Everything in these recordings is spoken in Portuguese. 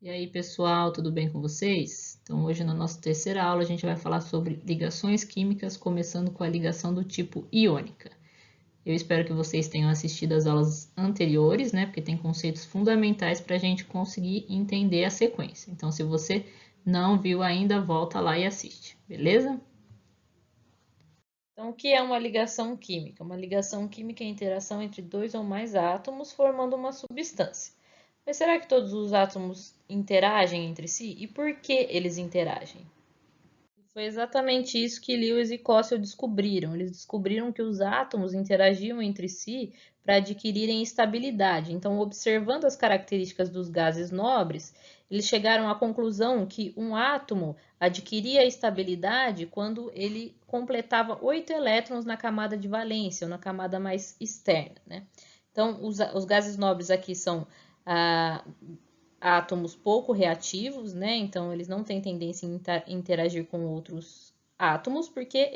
E aí, pessoal, tudo bem com vocês? Então, hoje na nossa terceira aula, a gente vai falar sobre ligações químicas, começando com a ligação do tipo iônica. Eu espero que vocês tenham assistido às aulas anteriores, né? Porque tem conceitos fundamentais para a gente conseguir entender a sequência. Então, se você não viu ainda, volta lá e assiste, beleza? Então, o que é uma ligação química? Uma ligação química é a interação entre dois ou mais átomos formando uma substância. Mas será que todos os átomos interagem entre si? E por que eles interagem? Foi exatamente isso que Lewis e Cossel descobriram. Eles descobriram que os átomos interagiam entre si para adquirirem estabilidade. Então, observando as características dos gases nobres, eles chegaram à conclusão que um átomo adquiria estabilidade quando ele completava 8 elétrons na camada de valência, ou na camada mais externa, né? Então, os gases nobres aqui são átomos pouco reativos, né? Então, eles não têm tendência em interagir com outros átomos, porque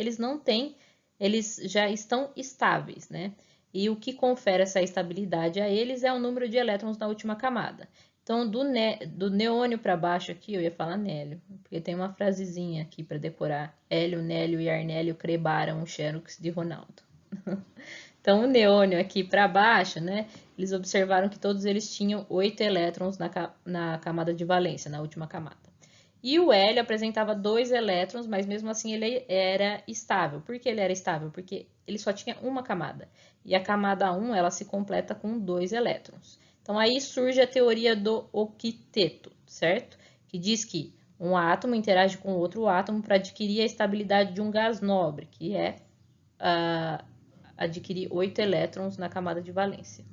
eles já estão estáveis, né? E o que confere essa estabilidade a eles é o número de elétrons na última camada. Então, do neônio para baixo aqui, eu ia falar nélio, porque tem uma frasezinha aqui para decorar. Hélio, Nélio e Arnélio crebaram o xerox de Ronaldo. Então, o neônio aqui para baixo, né? Eles observaram que todos eles tinham 8 elétrons na camada de valência, na última camada. E o hélio apresentava 2 elétrons, mas mesmo assim ele era estável. Por que ele era estável? Porque ele só tinha uma camada. E a camada 1, ela se completa com 2 elétrons. Então, aí surge a teoria do octeto, certo? Que diz que um átomo interage com outro átomo para adquirir a estabilidade de um gás nobre, que é adquirir 8 elétrons na camada de valência.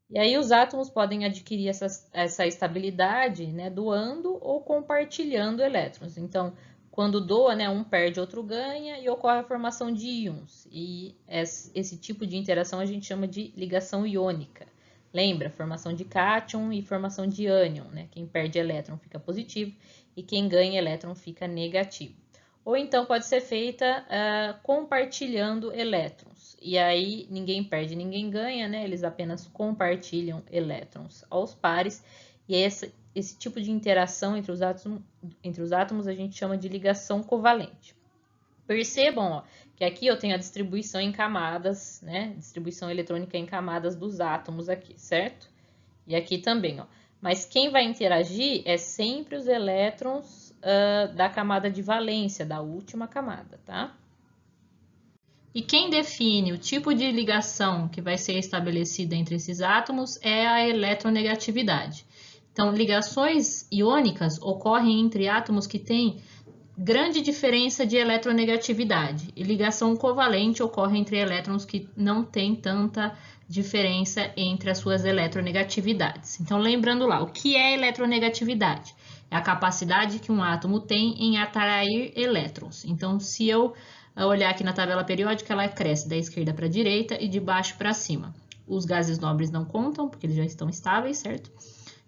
E aí os átomos podem adquirir essa estabilidade, né, doando ou compartilhando elétrons. Então, quando doa, né, um perde, outro ganha e ocorre a formação de íons. E esse tipo de interação a gente chama de ligação iônica. Lembra? Formação de cátion e formação de ânion, né? Quem perde elétron fica positivo e quem ganha elétron fica negativo. Ou então pode ser feita compartilhando elétrons. E aí ninguém perde, ninguém ganha, né? Eles apenas compartilham elétrons aos pares. E esse tipo de interação entre os átomos a gente chama de ligação covalente. Percebam, ó, que aqui eu tenho a distribuição em camadas, né? Distribuição eletrônica em camadas dos átomos aqui, certo? E aqui também, ó. Mas quem vai interagir é sempre os elétrons da camada de valência, da última camada, tá? E quem define o tipo de ligação que vai ser estabelecida entre esses átomos é a eletronegatividade. Então, ligações iônicas ocorrem entre átomos que têm grande diferença de eletronegatividade, e ligação covalente ocorre entre elétrons que não têm tanta diferença entre as suas eletronegatividades. Então, lembrando lá, o que é eletronegatividade? É a capacidade que um átomo tem em atrair elétrons. Então, se eu olhar aqui na tabela periódica, ela cresce da esquerda para a direita e de baixo para cima. Os gases nobres não contam, porque eles já estão estáveis, certo?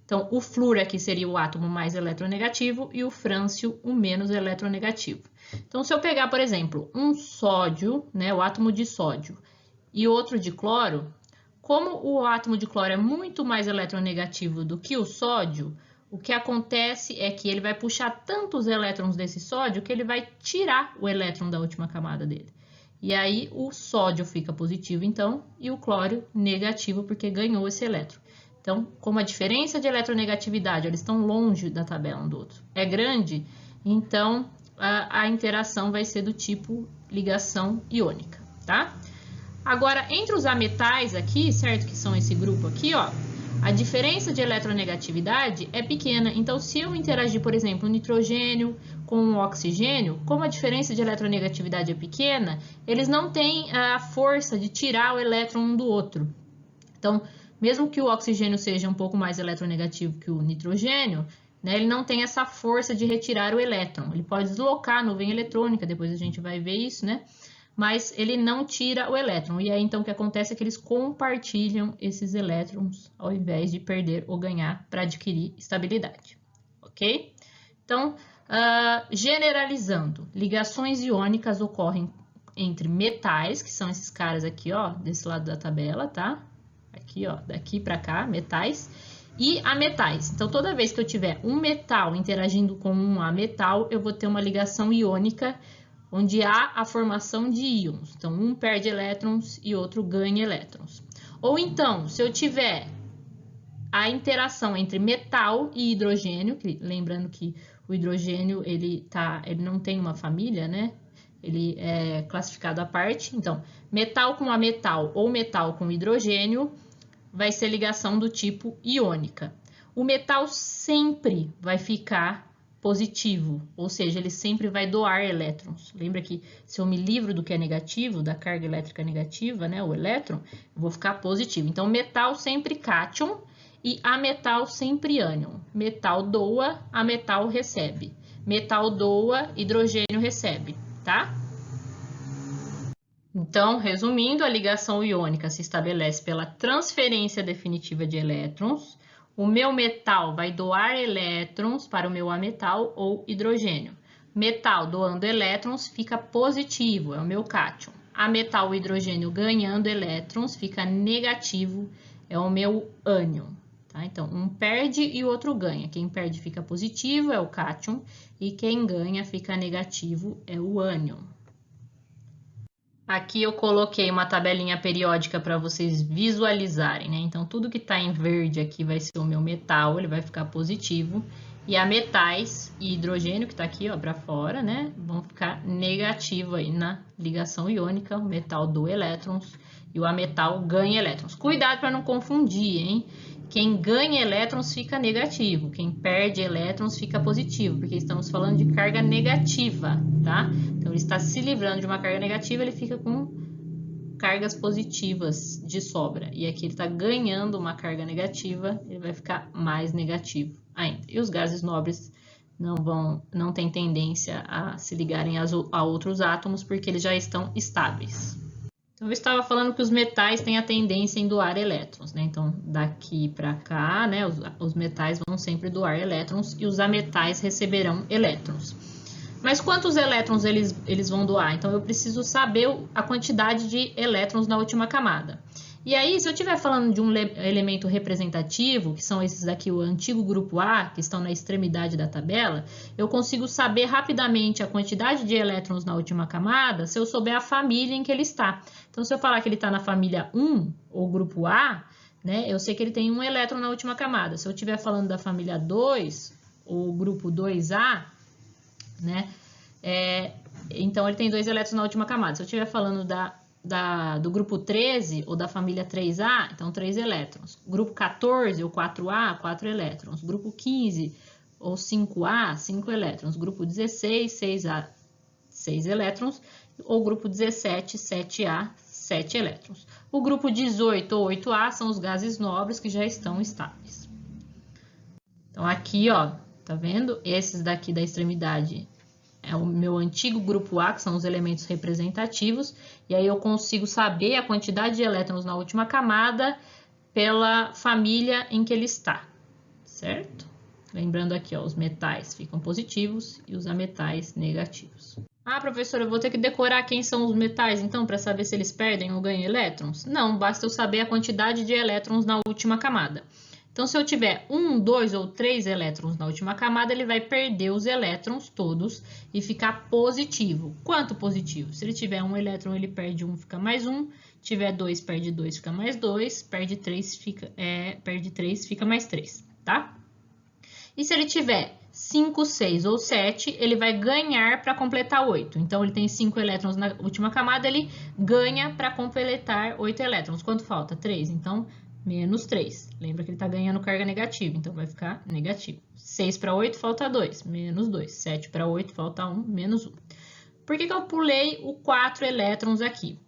Então, o flúor aqui seria o átomo mais eletronegativo e o frâncio o menos eletronegativo. Então, se eu pegar, por exemplo, um sódio, né, o átomo de sódio, e outro de cloro, como o átomo de cloro é muito mais eletronegativo do que o sódio, o que acontece é que ele vai puxar tantos elétrons desse sódio que ele vai tirar o elétron da última camada dele. E aí o sódio fica positivo, então, e o cloro negativo, porque ganhou esse elétron. Então, como a diferença de eletronegatividade, eles estão longe da tabela um do outro, é grande, então a interação vai ser do tipo ligação iônica, tá? Agora, entre os ametais aqui, certo, que são esse grupo aqui, ó, a diferença de eletronegatividade é pequena. Então, se eu interagir, por exemplo, o nitrogênio com o oxigênio, como a diferença de eletronegatividade é pequena, eles não têm a força de tirar o elétron um do outro. Então, mesmo que o oxigênio seja um pouco mais eletronegativo que o nitrogênio, né, ele não tem essa força de retirar o elétron. Ele pode deslocar a nuvem eletrônica, depois a gente vai ver isso, né? Mas ele não tira o elétron. E aí, então, o que acontece é que eles compartilham esses elétrons ao invés de perder ou ganhar para adquirir estabilidade, ok? Então, generalizando, ligações iônicas ocorrem entre metais, que são esses caras aqui, ó, desse lado da tabela, tá? Aqui, ó, daqui para cá, metais, e ametais. Então, toda vez que eu tiver um metal interagindo com um ametal, eu vou ter uma ligação iônica, onde há a formação de íons. Então, um perde elétrons e outro ganha elétrons. Ou então, se eu tiver a interação entre metal e hidrogênio, lembrando que o hidrogênio ele não tem uma família, né? Ele é classificado à parte. Então, metal com ametal ou metal com hidrogênio vai ser ligação do tipo iônica. O metal sempre vai ficar positivo, ou seja, ele sempre vai doar elétrons. Lembra que se eu me livro do que é negativo, da carga elétrica negativa, né, o elétron, eu vou ficar positivo. Então, metal sempre cátion e ametal sempre ânion. Metal doa, ametal recebe. Metal doa, hidrogênio recebe, tá? Então, resumindo, a ligação iônica se estabelece pela transferência definitiva de elétrons. O meu metal vai doar elétrons para o meu ametal ou hidrogênio. Metal doando elétrons fica positivo, é o meu cátion. Ametal ou hidrogênio ganhando elétrons fica negativo, é o meu ânion. Tá? Então, um perde e o outro ganha. Quem perde fica positivo, é o cátion, e quem ganha fica negativo, é o ânion. Aqui eu coloquei uma tabelinha periódica para vocês visualizarem, né? Então, tudo que está em verde aqui vai ser o meu metal, ele vai ficar positivo. E ametais e hidrogênio, que está aqui, ó, para fora, né? Vão ficar negativo aí na ligação iônica. O metal doa elétrons e o ametal ganha elétrons. Cuidado para não confundir, hein? Quem ganha elétrons fica negativo, quem perde elétrons fica positivo, porque estamos falando de carga negativa, tá? Então, ele está se livrando de uma carga negativa, ele fica com cargas positivas de sobra. E aqui ele está ganhando uma carga negativa, ele vai ficar mais negativo ainda. E os gases nobres não têm tendência a se ligarem a outros átomos, porque eles já estão estáveis. Então, eu estava falando que os metais têm a tendência em doar elétrons, né? Então, daqui para cá, né, os metais vão sempre doar elétrons e os ametais receberão elétrons. Mas quantos elétrons eles vão doar? Então, eu preciso saber a quantidade de elétrons na última camada. E aí, se eu estiver falando de um elemento representativo, que são esses daqui, o antigo grupo A, que estão na extremidade da tabela, eu consigo saber rapidamente a quantidade de elétrons na última camada se eu souber a família em que ele está. Então, se eu falar que ele está na família 1, ou grupo A, né, eu sei que ele tem um elétron na última camada. Se eu estiver falando da família 2, ou grupo 2A, né, então ele tem 2 elétrons na última camada. Se eu estiver falando do grupo 13 ou da família 3A, então 3 elétrons. Grupo 14 ou 4A, 4 elétrons. Grupo 15 ou 5A, 5 elétrons. Grupo 16, 6A, 6 elétrons. Ou grupo 17, 7A, 7 elétrons. O grupo 18 ou 8A são os gases nobres que já estão estáveis. Então aqui, ó, tá vendo? Esses daqui da extremidade é o meu antigo grupo A, que são os elementos representativos, e aí eu consigo saber a quantidade de elétrons na última camada pela família em que ele está, certo? Lembrando aqui, ó, os metais ficam positivos e os ametais negativos. Ah, professora, eu vou ter que decorar quem são os metais, então, para saber se eles perdem ou ganham elétrons? Não, basta eu saber a quantidade de elétrons na última camada. Então, se eu tiver 1, 2 ou 3 elétrons na última camada, ele vai perder os elétrons todos e ficar positivo. Quanto positivo? Se ele tiver 1 elétron, ele perde 1, fica mais 1. Tiver 2, perde 2, fica mais 2. Perde 3, fica mais 3, tá? E se ele tiver 5, 6 ou 7, ele vai ganhar para completar 8. Então, ele tem 5 elétrons na última camada, ele ganha para completar 8 elétrons. Quanto falta? 3. Então, menos 3. Lembra que ele está ganhando carga negativa, então vai ficar negativo. 6 para 8, falta 2, menos 2. 7 para 8, falta 1, menos 1. Por que eu pulei o 4 elétrons aqui?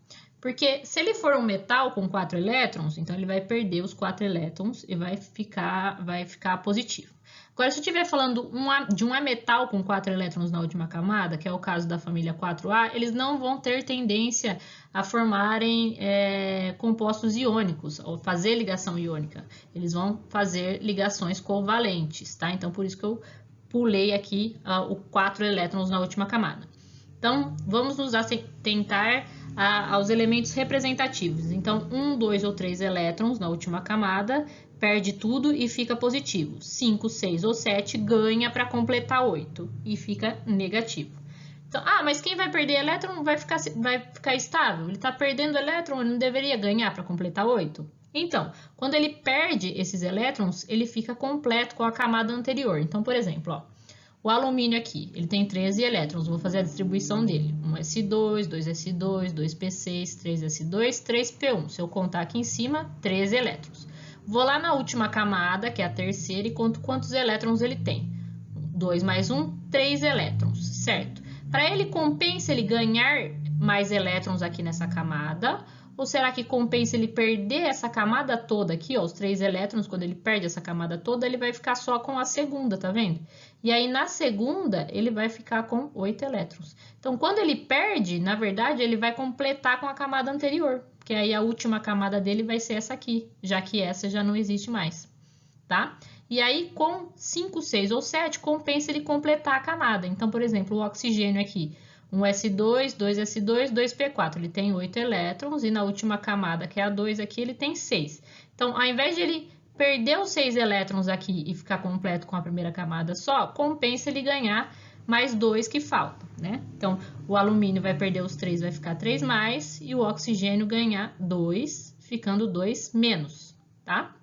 Porque se ele for um metal com 4 elétrons, então ele vai perder os 4 elétrons e vai ficar positivo. Agora, se eu estiver falando de um ametal com 4 elétrons na última camada, que é o caso da família 4A, eles não vão ter tendência a formarem compostos iônicos, ou fazer ligação iônica. Eles vão fazer ligações covalentes, tá? Então, por isso que eu pulei aqui o 4 elétrons na última camada. Então, vamos nos atentar aos elementos representativos. Então, 1, 2 ou 3 elétrons na última camada, perde tudo e fica positivo. 5, 6 ou 7 ganha para completar 8 e fica negativo. Então, mas quem vai perder elétron vai ficar estável? Ele está perdendo elétron, ele não deveria ganhar para completar 8? Então, quando ele perde esses elétrons, ele fica completo com a camada anterior. Então, por exemplo, ó, o alumínio aqui, ele tem 13 elétrons, vou fazer a distribuição dele. 1s2, 2s2, 2p6, 3s2, 3p1. Se eu contar aqui em cima, 13 elétrons. Vou lá na última camada, que é a terceira, e conto quantos elétrons ele tem. 2 mais 1, 3 elétrons, certo? Para ele, compensa ele ganhar mais elétrons aqui nessa camada? Ou será que compensa ele perder essa camada toda aqui, ó, os 3 elétrons? Quando ele perde essa camada toda, ele vai ficar só com a segunda, tá vendo? E aí, na segunda, ele vai ficar com 8 elétrons. Então, quando ele perde, na verdade, ele vai completar com a camada anterior. Porque aí a última camada dele vai ser essa aqui, já que essa já não existe mais, tá? E aí, com 5, 6 ou 7, compensa ele completar a camada. Então, por exemplo, o oxigênio aqui, 1s2, 2s2, 2p4, ele tem 8 elétrons, e na última camada, que é a 2 aqui, ele tem 6. Então, ao invés de ele perder os 6 elétrons aqui e ficar completo com a primeira camada só, compensa ele ganhar mais 2 que faltam, né? Então, o alumínio vai perder os 3, vai ficar 3 mais, e o oxigênio ganhar 2, ficando 2 menos, tá?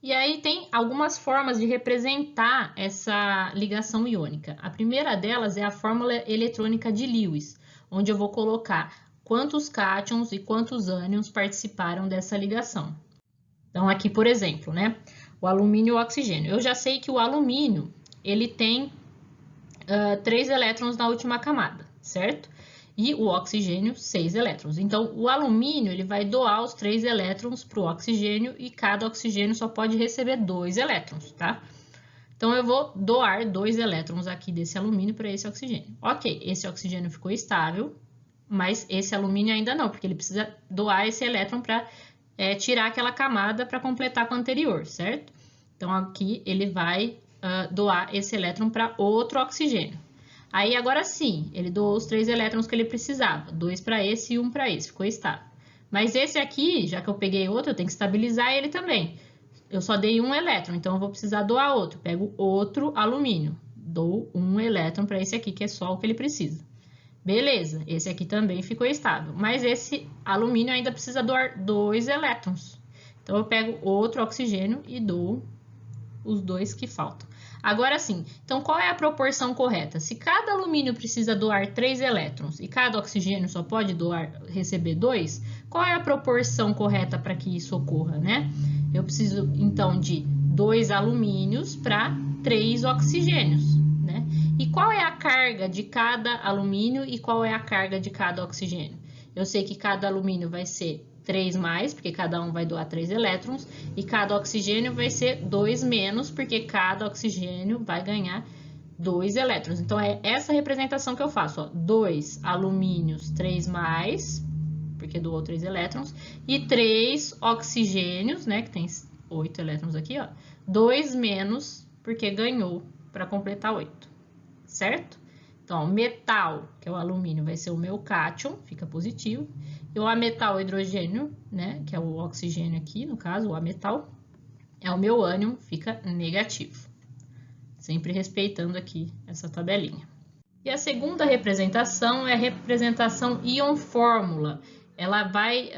E aí tem algumas formas de representar essa ligação iônica. A primeira delas é a fórmula eletrônica de Lewis, onde eu vou colocar quantos cátions e quantos ânions participaram dessa ligação. Então, aqui, por exemplo, né, o alumínio e o oxigênio. Eu já sei que o alumínio, ele tem 3 elétrons na última camada, certo? E o oxigênio, 6 elétrons. Então, o alumínio, ele vai doar os 3 elétrons para o oxigênio e cada oxigênio só pode receber 2 elétrons, tá? Então, eu vou doar 2 elétrons aqui desse alumínio para esse oxigênio. Ok, esse oxigênio ficou estável, mas esse alumínio ainda não, porque ele precisa doar esse elétron para tirar aquela camada para completar com a anterior, certo? Então, aqui ele vai doar esse elétron para outro oxigênio. Aí, agora sim, ele doou os 3 elétrons que ele precisava, 2 para esse e 1 para esse, ficou estável. Mas esse aqui, já que eu peguei outro, eu tenho que estabilizar ele também. Eu só dei 1 elétron, então eu vou precisar doar outro. Pego outro alumínio, dou 1 elétron para esse aqui, que é só o que ele precisa. Beleza, esse aqui também ficou estável, mas esse alumínio ainda precisa doar 2 elétrons. Então, eu pego outro oxigênio e dou os 2 que faltam. Agora sim, então qual é a proporção correta? Se cada alumínio precisa doar 3 elétrons e cada oxigênio só pode receber 2, qual é a proporção correta para que isso ocorra, né? Eu preciso, então, de 2 alumínios para 3 oxigênios, né? E qual é a carga de cada alumínio e qual é a carga de cada oxigênio? Eu sei que cada alumínio vai ser 3 mais, porque cada um vai doar 3 elétrons, e cada oxigênio vai ser 2 menos, porque cada oxigênio vai ganhar 2 elétrons. Então, é essa representação que eu faço, ó, 2 alumínios, 3 mais, porque doou 3 elétrons, e 3 oxigênios, né, que tem 8 elétrons aqui, ó, 2 menos, porque ganhou para completar 8, certo? Então, o metal, que é o alumínio, vai ser o meu cátion, fica positivo. E o ametal hidrogênio, né, que é o oxigênio aqui, no caso, o ametal, é o meu ânion, fica negativo. Sempre respeitando aqui essa tabelinha. E a segunda representação é a representação íon fórmula. Ela vai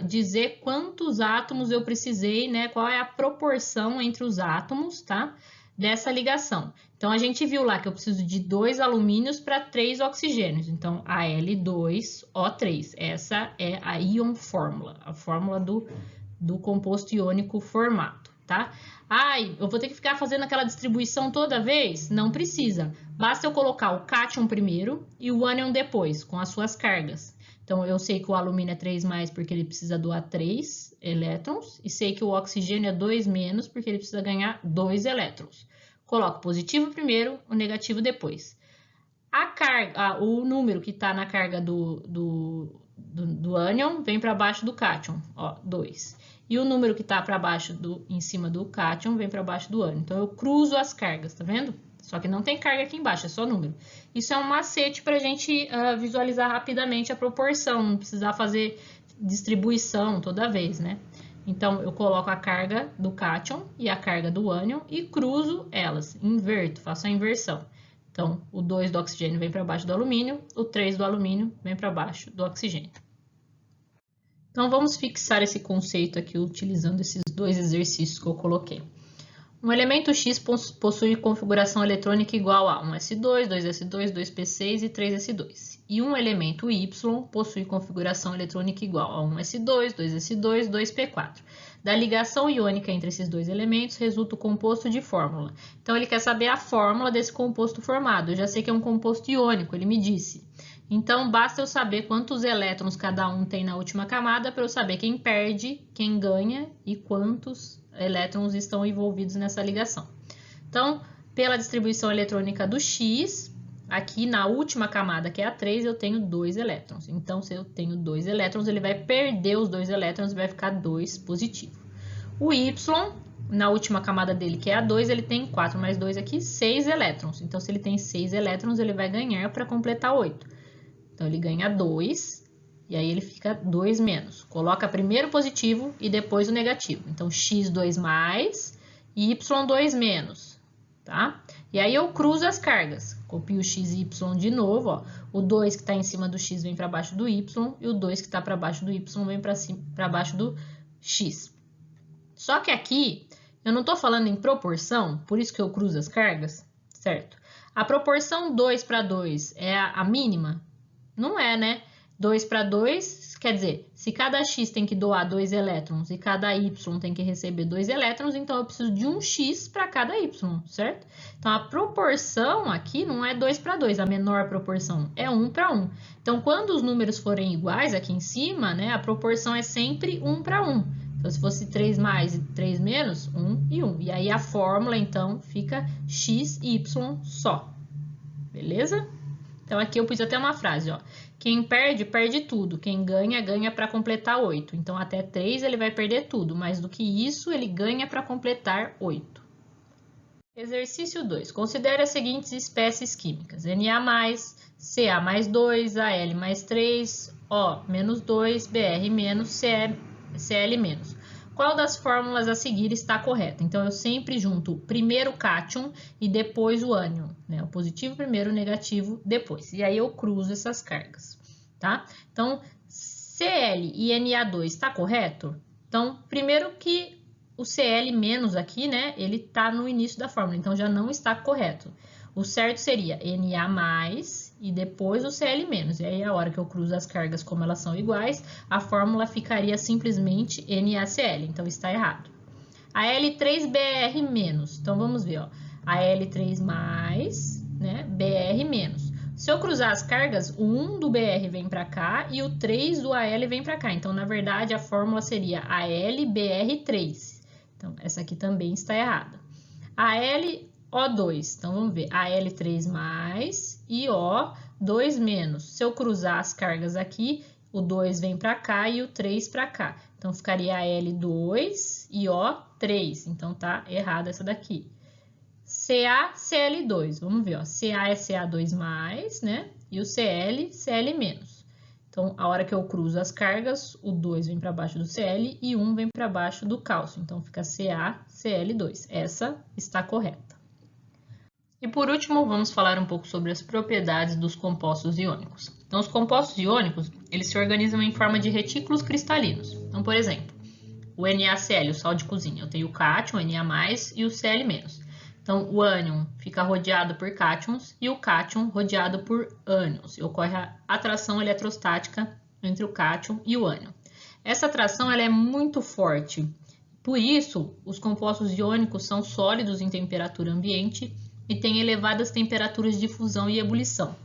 dizer quantos átomos eu precisei, né, qual é a proporção entre os átomos, tá? Dessa ligação. Então, a gente viu lá que eu preciso de 2 alumínios para 3 oxigênios. Então, Al2O3. Essa é a íon fórmula, a fórmula do composto iônico formado, tá? Eu vou ter que ficar fazendo aquela distribuição toda vez? Não precisa. Basta eu colocar o cátion primeiro e o ânion depois, com as suas cargas. Então, eu sei que o alumínio é 3 mais porque ele precisa doar 3 elétrons, e sei que o oxigênio é 2 menos porque ele precisa ganhar 2 elétrons. Coloco o positivo primeiro, o negativo depois. A carga, o número que está na carga do ânion vem para baixo do cátion, ó, 2. E o número que está para baixo em cima do cátion vem para baixo do ânion. Então, eu cruzo as cargas, tá vendo? Só que não tem carga aqui embaixo, é só número. Isso é um macete para a gente visualizar rapidamente a proporção, não precisar fazer distribuição toda vez, né? Então, eu coloco a carga do cátion e a carga do ânion e cruzo elas, inverto, faço a inversão. Então, o 2 do oxigênio vem para baixo do alumínio, o 3 do alumínio vem para baixo do oxigênio. Então, vamos fixar esse conceito aqui utilizando esses dois exercícios que eu coloquei. Um elemento X possui configuração eletrônica igual a 1s2, 2s2, 2p6 e 3s2. E um elemento Y possui configuração eletrônica igual a 1s2, 2s2, 2p4. Da ligação iônica entre esses dois elementos resulta o composto de fórmula. Então, ele quer saber a fórmula desse composto formado. Eu já sei que é um composto iônico, ele me disse. Então, basta eu saber quantos elétrons cada um tem na última camada para eu saber quem perde, quem ganha e quantos elétrons estão envolvidos nessa ligação. Então, pela distribuição eletrônica do X, aqui na última camada, que é a 3, eu tenho 2 elétrons. Então, se eu tenho 2 elétrons, ele vai perder os 2 elétrons e vai ficar 2 positivo. O Y, na última camada dele, que é a 2, ele tem 4 mais 2 aqui, 6 elétrons. Então, se ele tem 6 elétrons, ele vai ganhar para completar 8. Então, ele ganha 2. E aí ele fica 2 menos. Coloca primeiro o positivo e depois o negativo. Então, x2 mais e y2 menos, tá? E aí eu cruzo as cargas. Copio o x e y de novo, ó. O 2 que está em cima do x vem para baixo do y e o 2 que está para baixo do y vem para baixo do x. Só que aqui eu não estou falando em proporção, por isso que eu cruzo as cargas, certo? A proporção 2 para 2 é a mínima? Não é, né? 2 para 2, quer dizer, se cada x tem que doar 2 elétrons e cada y tem que receber 2 elétrons, então eu preciso de um x para cada y, certo? Então, a proporção aqui não é 2 para 2, a menor proporção é 1 para 1. Então, quando os números forem iguais aqui em cima, né, a proporção é sempre 1 para 1. Então, se fosse 3 mais e 3 menos, 1 e 1. E aí, a fórmula, então, fica x e y só. Beleza? Então, aqui eu pus até uma frase, ó. Quem perde, perde tudo. Quem ganha, ganha para completar 8. Então, até 3 ele vai perder tudo. Mais do que isso, ele ganha para completar 8. Exercício 2. Considere as seguintes espécies químicas. Na+, Ca mais 2, Al mais 3, O menos 2, Br menos, Cl menos. Qual das fórmulas a seguir está correta? Então, eu sempre junto primeiro o cátion e depois o ânion, né? O positivo primeiro, o negativo depois. E aí, eu cruzo essas cargas, tá? Então, Cl e Na2 está correto? Então, primeiro que o Cl menos aqui, né? Ele está no início da fórmula, então já não está correto. O certo seria Na+, e depois o Cl menos. E aí, a hora que eu cruzo as cargas como elas são iguais, a fórmula ficaria simplesmente NaCl. Então, está errado. Al3Br menos. Então, vamos ver, ó. Al3 mais, né? Br menos. Se eu cruzar as cargas, o 1 do Br vem para cá e o 3 do Al vem para cá. Então, na verdade, a fórmula seria AlBr3. Então, essa aqui também está errada. O2, então vamos ver, Al3 mais e O2 menos. Se eu cruzar as cargas aqui, o 2 vem para cá e o 3 para cá. Então, ficaria Al2 e O3. Então, tá errado essa daqui. CaCl2, vamos ver, ó. Ca é Ca2 mais, né? E o Cl, Cl menos. Então, a hora que eu cruzo as cargas, o 2 vem para baixo do Cl e 1 vem para baixo do cálcio. Então, fica CaCl2. Essa está correta. E por último, vamos falar um pouco sobre as propriedades dos compostos iônicos. Então, os compostos iônicos, eles se organizam em forma de retículos cristalinos. Então, por exemplo, o NaCl, o sal de cozinha, eu tenho o cátion, o Na+, e o Cl-. Então, o ânion fica rodeado por cátions e o cátion rodeado por ânions. E ocorre a atração eletrostática entre o cátion e o ânion. Essa atração ela é muito forte. Por isso, os compostos iônicos são sólidos em temperatura ambiente e têm elevadas temperaturas de fusão e ebulição.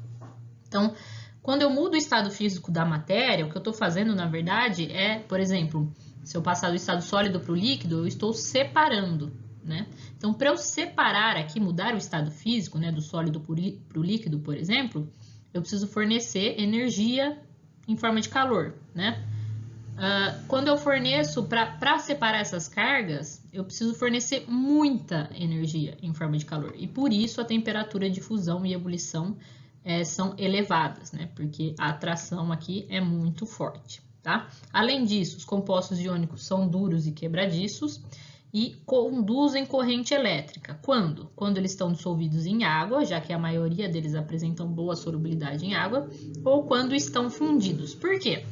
Então, quando eu mudo o estado físico da matéria, o que eu estou fazendo, na verdade, é, por exemplo, se eu passar do estado sólido para o líquido, eu estou separando, né? Então, para eu separar aqui, mudar o estado físico, né, do sólido para o líquido, por exemplo, eu preciso fornecer energia em forma de calor, né? Quando eu forneço, para separar essas cargas, eu preciso fornecer muita energia em forma de calor. E por isso a temperatura de fusão e ebulição são elevadas, né? Porque a atração aqui é muito forte, tá? Além disso, os compostos iônicos são duros e quebradiços e conduzem corrente elétrica. Quando? Quando eles estão dissolvidos em água, já que a maioria deles apresentam boa solubilidade em água, ou quando estão fundidos. Por quê?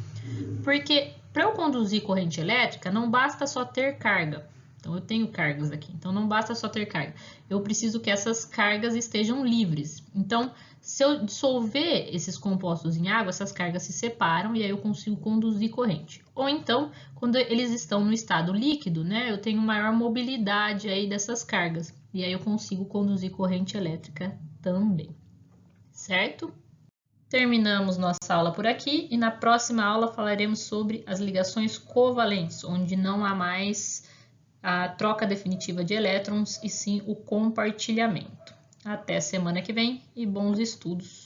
Porque para eu conduzir corrente elétrica, não basta só ter carga. Então, eu tenho cargas aqui. Então, não basta só ter carga. Eu preciso que essas cargas estejam livres. Então, se eu dissolver esses compostos em água, essas cargas se separam e aí eu consigo conduzir corrente. Ou então, quando eles estão no estado líquido, né, eu tenho maior mobilidade aí dessas cargas. E aí eu consigo conduzir corrente elétrica também. Certo? Terminamos nossa aula por aqui e na próxima aula falaremos sobre as ligações covalentes, onde não há mais a troca definitiva de elétrons e sim o compartilhamento. Até semana que vem e bons estudos!